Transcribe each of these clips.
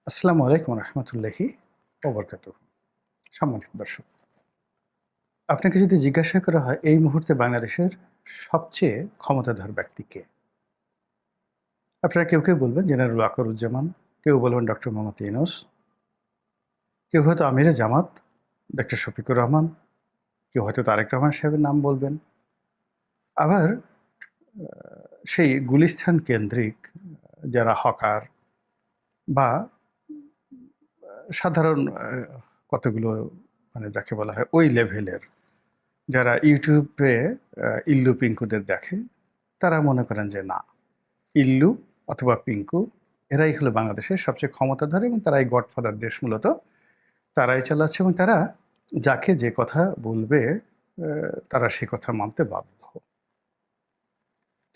আসসালামু আলাইকুম রহমতুল্লাহি ওবরকাতুহ। সম্মানিত দর্শক, আপনাকে যদি জিজ্ঞাসা করা হয় এই মুহূর্তে বাংলাদেশের সবচেয়ে ক্ষমতাধর ব্যক্তি কে, আপনারা কেউ কেউ বলবেন জেনারেল ওয়াকারুজ্জামান, কেউ বলবেন ডক্টর মোহাম্মদ ইউনূস, কেউ হয়তো আমিরে জামাত ডক্টর শফিকুর রহমান, কেউ হয়তো তারেক রহমান সাহেবের নাম বলবেন। আবার সেই গুলিস্তান কেন্দ্রিক যারা হকার বা সাধারণ কতগুলো মানে যাকে বলা হয় ওই লেভেলের যারা ইউটিউবে ইল্লু পিঙ্কুদের দেখে, তারা মনে করেন যে না, ইল্লু অথবা পিঙ্কু এরাই হলো বাংলাদেশের সবচেয়ে ক্ষমতাধর এবং তারাই গডফাদার দেশ, মূলত তারাই চালাচ্ছে এবং তারা যাকে যে কথা বলবে তারা সে কথা মানতে বাধ্য।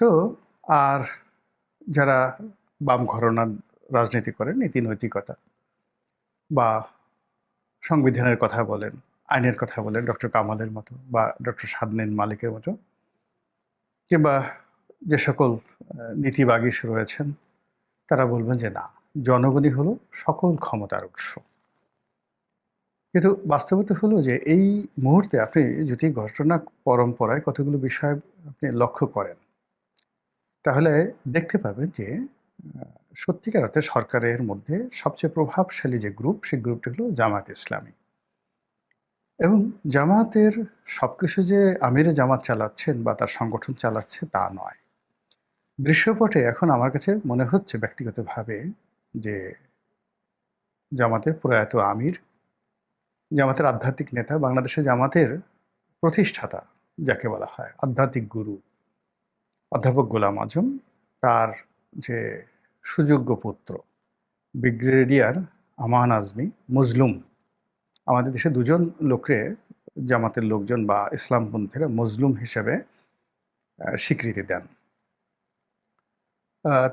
তো আর যারা বাম ঘরানার রাজনীতি করেন, নীতি নৈতিকতা বা সংবিধানের কথা বলেন, আইনের কথা বলেন, ডক্টর কামালের মতো বা ডক্টর সাদনীন মালিকের মতো, কিংবা যে সকল নীতিবাগীশ রয়েছেন, তারা বলবেন যে না, জনগণই হলো সকল ক্ষমতার উৎস। কিন্তু বাস্তবতা হলো যে এই মুহূর্তে আপনি যদি ঘটনা পরম্পরায় কতগুলো বিষয় আপনি লক্ষ্য করেন, তাহলে দেখতে পাবেন যে সত্যিকার অর্থে সরকারের মধ্যে সবচেয়ে প্রভাবশালী যে গ্রুপ, সেই গ্রুপটি হলো জামায়াত ইসলামী। এবং জামায়াতের সবকিছু যে আমিরে জামাত চালাচ্ছেন বা তার সংগঠন চালাচ্ছে তা নয়। দৃশ্যপটে এখন আমার কাছে মনে হচ্ছে ব্যক্তিগতভাবে যে জামাতের প্রয়াত আমির, জামাতের আধ্যাত্মিক নেতা, বাংলাদেশে জামাতের প্রতিষ্ঠাতা যাকে বলা হয় আধ্যাত্মিক গুরু অধ্যাপক গোলাম আজম, তার যে সুযোগ্য পুত্র ব্রিগেডিয়ার আমান আজমি মজলুম, আমাদের দেশে দুজন লোকরে জামাতের লোকজন বা ইসলামপন্থীরা মজলুম হিসেবে স্বীকৃতি দেন।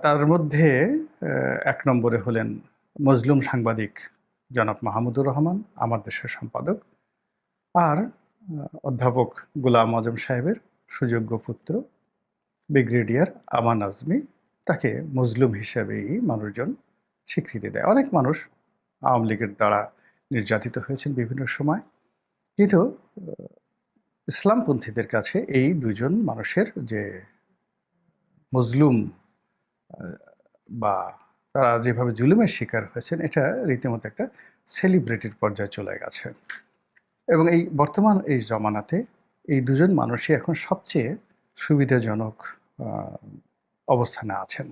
তার মধ্যে এক নম্বরে হলেন মজলুম সাংবাদিক জনাব মাহমুদুর রহমান, আমার দেশের সম্পাদক। আর অধ্যাপক গোলাম আজম সাহেবের সুযোগ্য পুত্র ব্রিগেডিয়ার আমান আজমি, তাকে মজলুম হিসেবেই মানুষজন স্বীকৃতি দেয়। অনেক মানুষ আওয়ামী লীগের দ্বারা নির্যাতিত হয়েছেন বিভিন্ন সময়, কিন্তু ইসলামপন্থীদের কাছে এই দুজন মানুষের যে মজলুম বা তারা যেভাবে জুলুমের শিকার হয়েছেন, এটা রীতিমতো একটা সেলিব্রিটির পর্যায়ে চলে গেছে। এবং এই বর্তমান এই জমানাতে এই দুজন মানুষই এখন সবচেয়ে সুবিধাজনক অবস্থানে আছেন।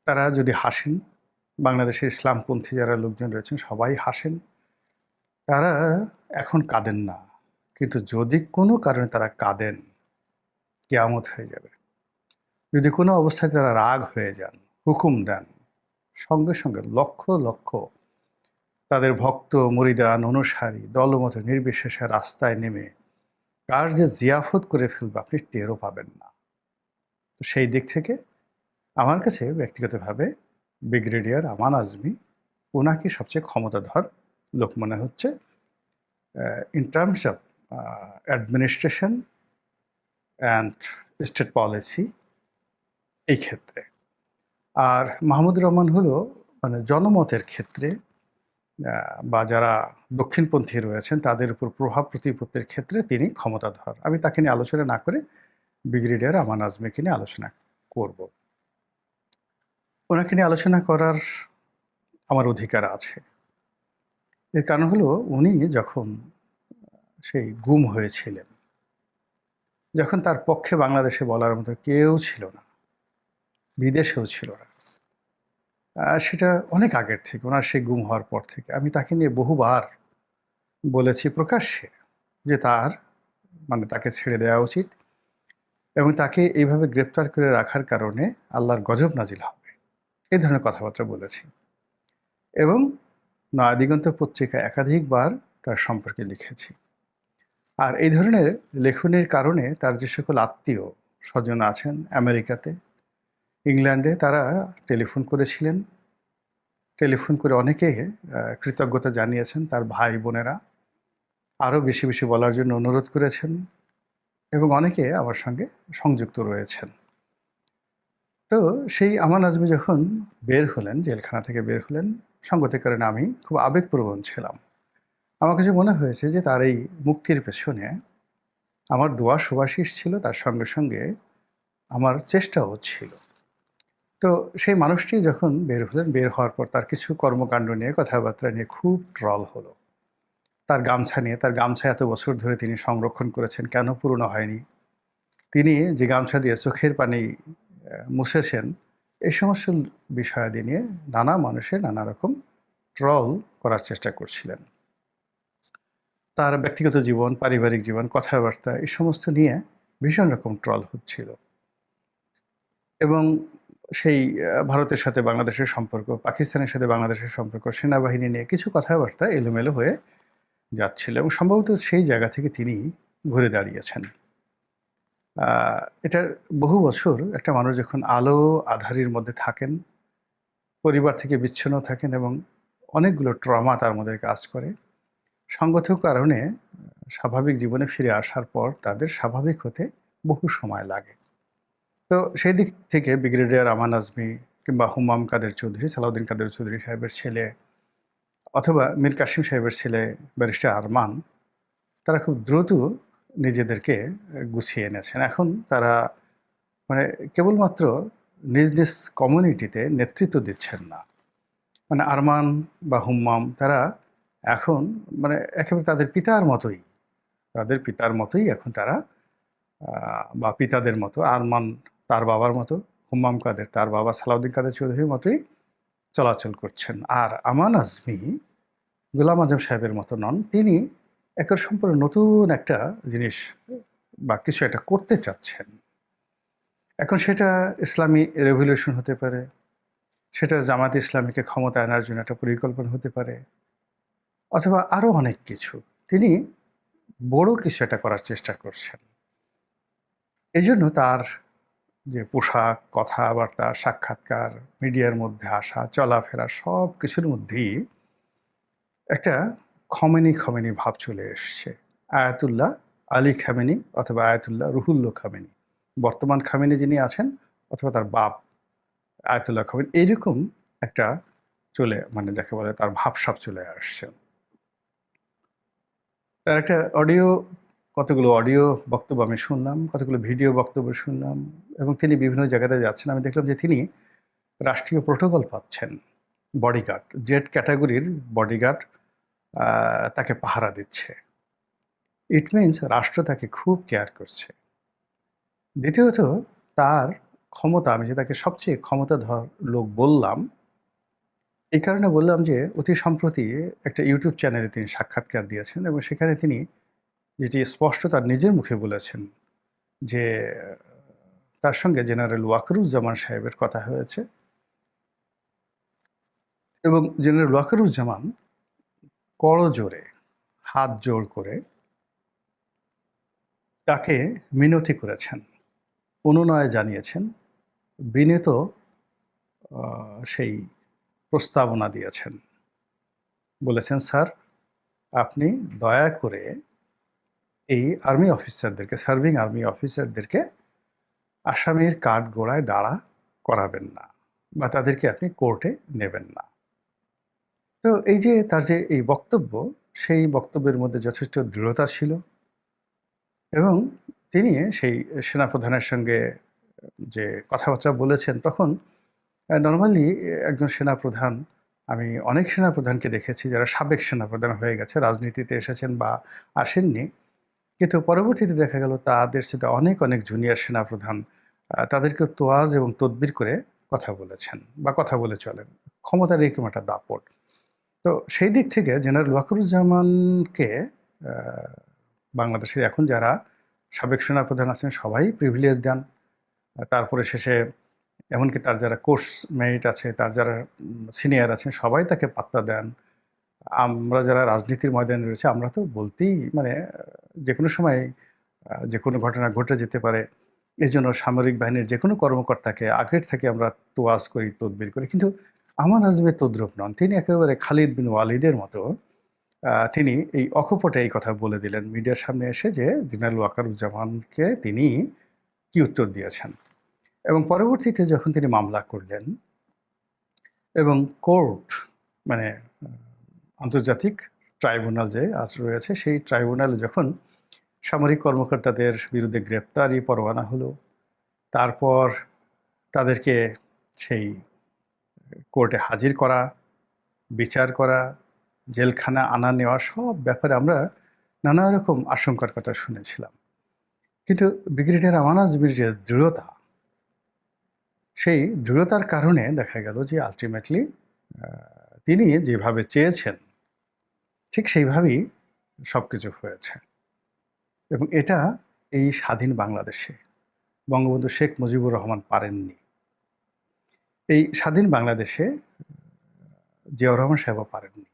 তারা যদি হাসেন, বাংলাদেশের ইসলামপন্থী যারা লোকজন রয়েছেন সবাই হাসেন, তারা এখন কাঁদেন না। কিন্তু যদি কোনো কারণে তারা কাঁদেন, কিয়ামত হয়ে যাবে। যদি কোনো অবস্থায় তারা রাগ হয়ে যান, হুকুম দেন, সঙ্গে সঙ্গে লক্ষ লক্ষ তাদের ভক্ত মুরিদান অনুসারী দলমত নির্বিশেষে রাস্তায় নেমে কার যে জিয়াফত করে ফেলবে আপনি টেরও পাবেন না। তো সেই দিক থেকে আমার কাছে ব্যক্তিগতভাবে ব্রিগেডিয়ার আমান আজমি, ওনাকে সবচেয়ে ক্ষমতাধর লোক মনে হচ্ছে in terms of administration and state policy এই ক্ষেত্রে। আর মাহমুদুর রহমান হলো মানে জনমতের ক্ষেত্রে বা যারা দক্ষিণপন্থী রয়েছেন তাদের উপর প্রভাব প্রতিপত্তির ক্ষেত্রে তিনি ক্ষমতাধর। আমি তাকে নিয়ে আলোচনা না করে ব্রিগেডিয়ার আমান আজমিকে নিয়ে আলোচনা করব। ওনাকে নিয়ে আলোচনা করার আমার অধিকার আছে। এর কারণ হলো উনি যখন সেই গুম হয়েছিলেন, যখন তার পক্ষে বাংলাদেশে বলার মতো কেউ ছিল না, বিদেশেও ছিল না, সেটা অনেক আগের থেকে, ওনার সেই গুম হওয়ার পর থেকে আমি তাকে নিয়ে বহুবার বলেছি প্রকাশ্যে যে তার মানে তাকে ছেড়ে দেওয়া উচিত এবং তাকে এইভাবে গ্রেপ্তার করে রাখার কারণে আল্লাহর গজব নাজিল হবে, এই ধরনের কথাবার্তা বলেছি। এবং নয়াদিগন্ত পত্রিকায় একাধিকবার তার সম্পর্কে লিখেছি। আর এই ধরনের লেখনের কারণে তার যে সকল আত্মীয় স্বজন আছেন আমেরিকাতে, ইংল্যান্ডে, তারা টেলিফোন করেছিলেন। টেলিফোন করে অনেকে কৃতজ্ঞতা জানিয়েছেন, তার ভাই বোনেরা আরও বেশি বেশি বলার জন্য অনুরোধ করেছেন এবং অনেকে আমার সঙ্গে সংযুক্ত রয়েছেন। তো সেই আমান আজমি যখন বের হলেন, জেলখানা থেকে বের হলেন, সঙ্গতির কারণে আমি খুব আবেগপ্রবণ ছিলাম। আমার কাছে মনে হয়েছে যে তার এই মুক্তির পেছনে আমার দোয়া সুবাসিস ছিল, তার সঙ্গে সঙ্গে আমার চেষ্টাও ছিল। তো সেই মানুষটি যখন বের হলেন, বের হওয়ার পর তার কিছু কর্মকাণ্ড নিয়ে, কথাবার্তা নিয়ে খুব ট্রল হলো। তার গামছা নিয়ে, তার গামছা এত বছর ধরে তিনি সংরক্ষণ করেছেন, কেন পুরনো হয়নি? তিনি যে গামছা দিয়ে চোখের পানি মুছেছেন, এই সমস্ত বিষয়াদি নিয়ে নানা মানুষের নানা রকম ট্রল করার চেষ্টা করছিলেন। তার ব্যক্তিগত জীবন, পারিবারিক জীবন, কথাবার্তা এই সমস্ত নিয়ে ভীষণ রকম ট্রল হচ্ছিল। এবং সেই ভারতের সাথে বাংলাদেশের সম্পর্ক, পাকিস্তানের সাথে বাংলাদেশের সম্পর্ক, সেনাবাহিনী নিয়ে কিছু কথাবার্তা এলোমেলো হয়ে যাচ্ছিল এবং সম্ভবত সেই জায়গা থেকে তিনি ঘুরে দাঁড়িয়েছেন। এটা বহু বছর একটা মানুষ যখন আলো আঁধারির মধ্যে থাকেন, পরিবার থেকে বিচ্ছিন্ন থাকেন এবং অনেকগুলো ট্রমা তার মধ্যে কাজ করে, সঙ্গত কারণে স্বাভাবিক জীবনে ফিরে আসার পর তাদের স্বাভাবিক হতে বহু সময় লাগে। তো সেই দিক থেকে ব্রিগেডিয়ার আমান আজমি কিংবা হুমাম কাদের চৌধুরী, সালাউদ্দিন কাদের চৌধুরী সাহেবের ছেলে, অথবা মীর কাসিম সাহেবের ছেলে ব্যারিস্টার আরমান, তারা খুব দ্রুত নিজেদেরকে গুছিয়ে এনেছেন। এখন তারা মানে কেবলমাত্র নিজ নিজ কমিউনিটিতে নেতৃত্ব দিচ্ছেন না। মানে আরমান বা হুম্মাম তারা এখন মানে একেবারে তাদের পিতার মতোই, তাদের পিতার মতোই এখন তারা বা পিতাদের মতো, আরমান তার বাবার মতো, হুম্মাম কাদের তার বাবা সালাউদ্দিন কাদের চৌধুরীর মতোই চলাচল করছেন। আর আমান আজমি গোলাম আজম সাহেবের মতো নন, তিনি একের সম্পূর্ণ নতুন একটা জিনিস বা কিছু একটা করতে চাচ্ছেন। এখন সেটা ইসলামী রেভলিউশন হতে পারে, সেটা জামাত ইসলামীকে ক্ষমতা আনার জন্য একটা পরিকল্পনা হতে পারে, অথবা আরও অনেক কিছু। তিনি বড় কিছু একটা করার চেষ্টা করছেন। এই জন্য তার যে পোশাক, কথাবার্তা, সাক্ষাৎকার, মিডিয়ার মধ্যে আসা, চলাফেরা সব কিছুর মধ্যেই একটা খমেনি খমেনি ভাব চলে এসছে। আয়াতুল্লাহ আলী খামেনি অথবা আয়াতুল্লাহ রুহুল্লাহ খামেনি, বর্তমান খামেনি যিনি আছেন, অথবা তার বাপ আয়াতুল্লাহ খামেনি, এইরকম একটা চলে মানে যাকে বলে তার ভাবসাব চলে আসছে। তার একটা কতগুলো অডিও বক্তব্য আমি শুনলাম, কতগুলো ভিডিও বক্তব্য শুনলাম, এবং তিনি বিভিন্ন জায়গাতে যাচ্ছেন। আমি দেখলাম যে তিনি রাষ্ট্রীয় প্রোটোকল পাচ্ছেন, বডিগার্ড, জেড ক্যাটাগরির বডিগার্ড তাকে পাহারা দিচ্ছে। ইট মিনস রাষ্ট্র তাকে খুব কেয়ার করছে। দ্বিতীয়ত, তার ক্ষমতা, আমি যে তাকে সবচেয়ে ক্ষমতাধর লোক বললাম, এই কারণে বললাম যে অতি সম্প্রতি একটা ইউটিউব চ্যানেলে তিনি সাক্ষাৎকার দিয়েছেন এবং সেখানে তিনি যেটি স্পষ্ট তার নিজের মুখে বলেছেন যে তার সঙ্গে জেনারেল ওয়াকারুজ্জামান সাহেবের কথা হয়েছে এবং জেনারেল ওয়াকারুজ্জামান করজোড়ে হাত জোড় করে তাকে মিনতি করেছেন, অনুনয় জানিয়েছেন, বিনীত সেই প্রস্তাবনা দিয়েছেন। বলেছেন, স্যার আপনি দয়া করে এই আর্মি অফিসারদেরকে, সার্ভিং আর্মি অফিসারদেরকে আসামির কাঠ গোড়ায় দাঁড়া করাবেন না বা তাদেরকে আপনি কোর্টে নেবেন না। তো এই যে তার যে এই বক্তব্য, সেই বক্তব্যের মধ্যে যথেষ্ট দৃঢ়তা ছিল এবং তিনি সেই সেনাপ্রধানের সঙ্গে যে কথাবার্তা বলেছেন, তখন নর্মালি একজন সেনাপ্রধান, আমি অনেক সেনাপ্রধানকে দেখেছি যারা সাবেক সেনাপ্রধান হয়ে গেছে, রাজনীতিতে এসেছেন বা আসেননি, কিন্তু পরবর্তীতে দেখা গেল তাদের সাথে অনেক অনেক জুনিয়র সেনাপ্রধান তাদেরকে তোয়াজ এবং তদবির করে কথা বলেছেন বা কথা বলে চলেন। ক্ষমতার এরকম একটা দাপট। তো সেই দিক থেকে জেনারেল ওয়াকারুজ্জামানকে বাংলাদেশের এখন যারা সাবেক সেনাপ্রধান আছেন সবাই প্রিভিলেজ দেন। তারপরে শেষে এমনকি তার যারা কোর্স মেরিট আছে, তার যারা সিনিয়র আছেন সবাই তাকে পাত্তা দেন। আমরা যারা রাজনীতির ময়দানে রয়েছে আমরা তো বলতেই মানে যে কোনো সময় যে কোনো ঘটনা ঘটে যেতে পারে। এই জন্য সামরিক বাহিনীর যে কোনো কর্মকর্তাকে আগের থেকে আমরা তোয়াজ করি, তদবির করি। কিন্তু আমার হাজবে তদ্রুপ নন, তিনি একেবারে খালিদ বিন ওয়ালিদের মতো তিনি এই অকপটে এই কথা বলে দিলেন মিডিয়ার সামনে এসে যে জেনারেল ওয়াকারুজ্জামানকে তিনি কি উত্তর দিয়েছেন। এবং পরবর্তীতে যখন তিনি মামলা করলেন এবং কোর্ট মানে আন্তর্জাতিক ট্রাইব্যুনাল যে আজ রয়েছে, সেই ট্রাইব্যুনালে যখন সামরিক কর্মকর্তাদের বিরুদ্ধে গ্রেপ্তারি পরোয়ানা হলো, তারপর তাদেরকে সেই কোর্টে হাজির করা, বিচার করা, জেলখানা আনা নেওয়া, সব ব্যাপারে আমরা নানা রকম আশঙ্কার কথা শুনেছিলাম। কিন্তু ব্রিগেডিয়ার আমান আজমির যে দৃঢ়তা, সেই দৃঢ়তার কারণে দেখা গেল যে আলটিমেটলি তিনি যেভাবে চেয়েছেন ঠিক সেইভাবেই সবকিছু হয়েছে। এবং এটা এই স্বাধীন বাংলাদেশে বঙ্গবন্ধু শেখ মুজিবুর রহমান পারেননি। এই স্বাধীন বাংলাদেশে জিয়াউর রহমান সাহেবও পারেননি।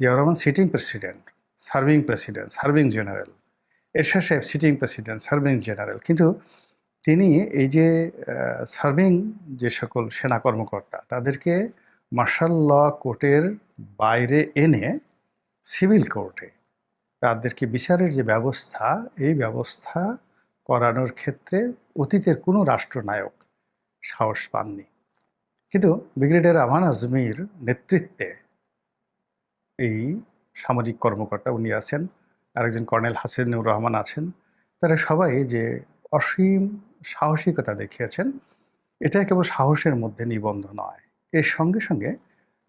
Ziaur Rahman sitting president, serving general, Ershad সাহেব সিটিং প্রেসিডেন্ট, সার্ভিং জেনারেল। কিন্তু তিনি এই যে সার্ভিং যে সকল সেনা কর্মকর্তা, তাদেরকে মার্শাল ল কোর্টের বাইরে এনে সিভিল কোর্টে তাদেরকে বিচারের যে ব্যবস্থা, এই ব্যবস্থা করানোর ক্ষেত্রে অতীতের কোনো রাষ্ট্রনায়ক সাহস পাননি। কিন্তু ব্রিগেডিয়ার আমান আজমির নেতৃত্বে এই সামরিক কর্মকর্তা, উনি আছেন, আরেকজন কর্নেল হাসিনুর রহমান আছেন, তারা সবাই যে অসীম সাহসিকতা দেখিয়েছেন, এটা কেবল সাহসের মধ্যে নিবন্ধ নয়, এর সঙ্গে সঙ্গে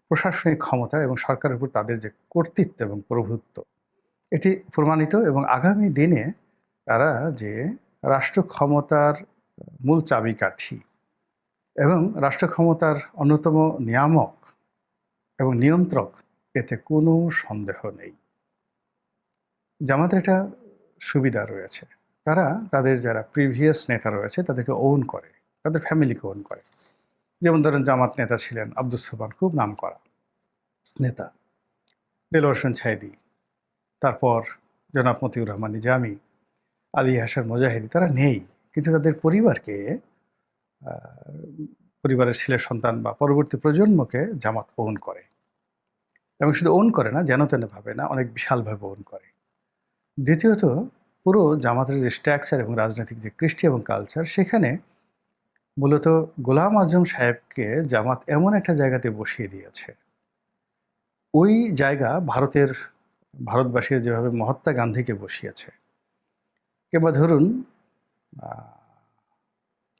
প্রশাসনিক ক্ষমতা এবং সরকারের উপর তাদের যে কর্তৃত্ব এবং প্রভুত্ব, এটি প্রমাণিত। এবং আগামী দিনে তারা যে রাষ্ট্র ক্ষমতার মূল চাবিকাঠি এবং রাষ্ট্র ক্ষমতার অন্যতম নিয়ামক এবং নিয়ন্ত্রক, এতে কোনো সন্দেহ নেই। জামাতের একটা সুবিধা রয়েছে, তারা তাদের যারা প্রিভিয়াস নেতা রয়েছে তাদেরকে ওন করে, তাদের ফ্যামিলিকে ওন করে। যেমন ধরেন জামাত নেতা ছিলেন আব্দুস সোবহান, খুব নাম করা নেতা, দেলোয়ার হোসেন ছায়েদি, তারপর জনাব মতিউর রহমান নিজামী, আলী হাসান মুজাহিদি, তারা নেই, কিন্তু তাদের পরিবারকে, পরিবারের ছেলে সন্তান বা পরবর্তী প্রজন্মকে জামাত ওন করে। এবং শুধু ওন করে না, যেন তেন ভাবে না, অনেক বিশালভাবে ওন করে। দ্বিতীয়ত, পুরো জামাতের যে স্ট্রাকচার এবং রাজনৈতিক যে কৃষ্টি এবং কালচার, সেখানে মূলত গোলাম আজম সাহেবকে জামাত এমন একটা জায়গাতে বসিয়ে দিয়েছে, ওই জায়গা ভারতবাসীর যেভাবে মহাত্মা গান্ধীকে বসিয়েছে, কিংবা ধরুন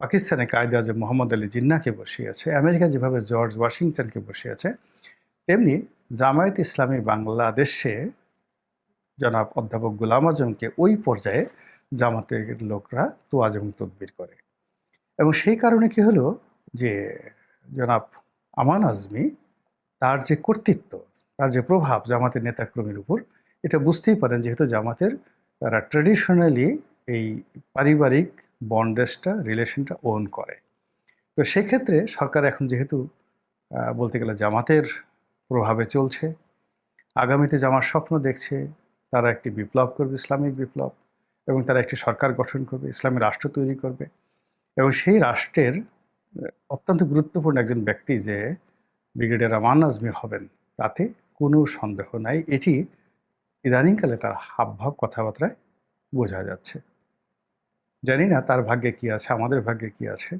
পাকিস্তানে কায়েদ আজম মোহাম্মদ আলী জিন্নাহকে বসিয়েছে, আমেরিকা যেভাবে জর্জ ওয়াশিংটনকে বসিয়েছে, তেমনি জামায়াত ইসলামী বাংলাদেশে জনাব অধ্যাপক গোলাম আজমকে ওই পর্যায়ে জামাতের লোকরা তোয়াজ এবং তদবির করে। এবং সেই কারণে কি হলো যে জনাব আমান আজমি, তার যে কর্তৃত্ব, তার যে প্রভাব জামাতের নেতাকর্মীর উপর, এটা বুঝতেই পারেন, যেহেতু জামাতের তারা ট্র্যাডিশনালি এই পারিবারিক বন্ডেজটা, রিলেশনটা ওন করে। তো সেক্ষেত্রে সরকার এখন যেহেতু বলতে গেলে জামাতের প্রভাবে চলছে, আগামীতে জামার স্বপ্ন দেখছে তারা একটি বিপ্লব করবে, ইসলামিক বিপ্লব, এবং তারা একটি সরকার গঠন করবে, ইসলামী রাষ্ট্র তৈরি করবে। এবং সেই রাষ্ট্রের অত্যন্ত গুরুত্বপূর্ণ একজন ব্যক্তি যে ব্রিগেডিয়ার আমান আজমি হবেন, তাতে কোনো সন্দেহ নাই। এটি ইদানিংকালে তার হাবভাব, কথাবার্তায় বোঝা যাচ্ছে। জানি না তার ভাগ্যে কি আছে, আমাদের ভাগ্যে কি আছে।